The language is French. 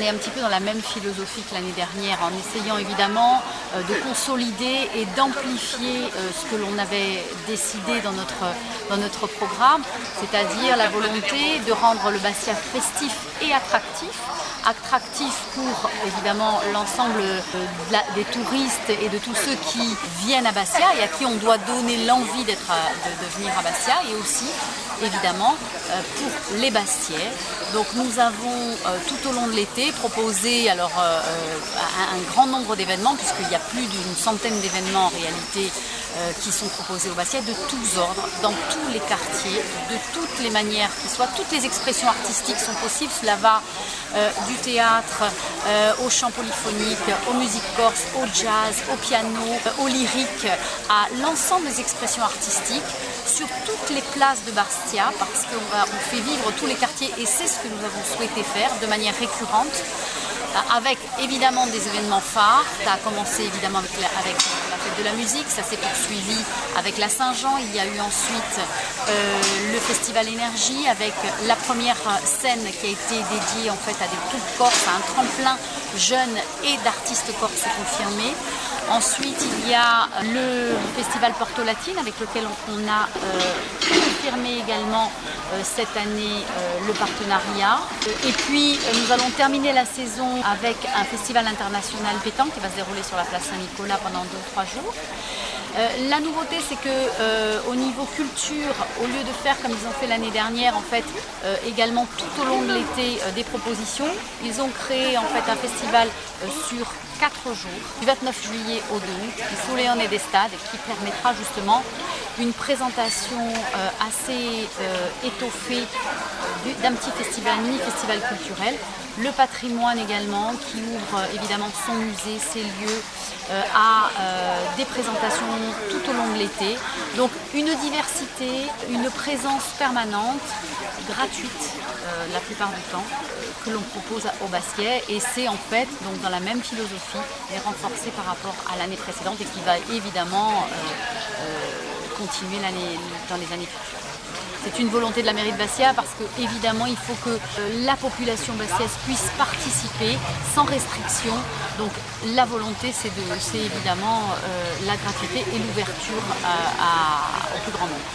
est un petit peu dans la même philosophie que l'année dernière, en essayant évidemment de consolider et d'amplifier ce que l'on avait décidé dans notre programme, c'est-à-dire la volonté de rendre le Bastia festif et attractif. Attractif pour évidemment l'ensemble des touristes et de tous ceux qui viennent à Bastia et à qui on doit donner l'envie de venir à Bastia, et aussi évidemment pour les Bastiais. Donc nous avons tout au long de l'été proposé un grand nombre d'événements, puisqu'il y a plus d'une centaine d'événements en réalité qui sont proposés aux Bastiais de tous ordres, dans tous les quartiers, de toutes les manières qui soient, toutes les expressions artistiques sont possibles. Cela va du théâtre au chant polyphonique, aux musiques corses, au jazz, au piano, au lyrique, à l'ensemble des expressions artistiques sur toutes les places de Bastia, parce qu'on fait vivre tous les quartiers, et c'est ce que nous avons souhaité faire de manière récurrente, avec évidemment des événements phares. Ça a commencé évidemment avec la fête de la musique, ça s'est poursuivi avec la Saint-Jean. Il y a eu ensuite le festival Énergie, avec la première scène qui a été dédiée en fait à des groupes corses, à un tremplin jeunes et d'artistes corses confirmés. Ensuite, il y a le festival Porto Latine, avec lequel on a confirmé également cette année le partenariat. Et puis, nous allons terminer la saison avec un festival international pétanque qui va se dérouler sur la place Saint-Nicolas pendant 2-3 jours. La nouveauté, c'est que au niveau culture, au lieu de faire comme ils ont fait l'année dernière, en fait, également tout au long de l'été des propositions, ils ont créé en fait un festival sur 4 jours, du 29 juillet au 2 août, sous les honneurs des stades, qui permettra justement une présentation assez étoffée d'un petit festival, mini-festival culturel. Le patrimoine également, qui ouvre évidemment son musée, ses lieux, à des présentations tout au long de l'été. Donc une diversité, une présence permanente, gratuite la plupart du temps, que l'on propose aux Bastiais, et c'est en fait donc dans la même philosophie, mais renforcée par rapport à l'année précédente, et qui va évidemment continuer dans les années futures. C'est une volonté de la mairie de Bastia, parce que évidemment il faut que la population bastiaise puisse participer sans restriction. Donc la volonté, c'est évidemment la gratuité et l'ouverture au plus grand nombre.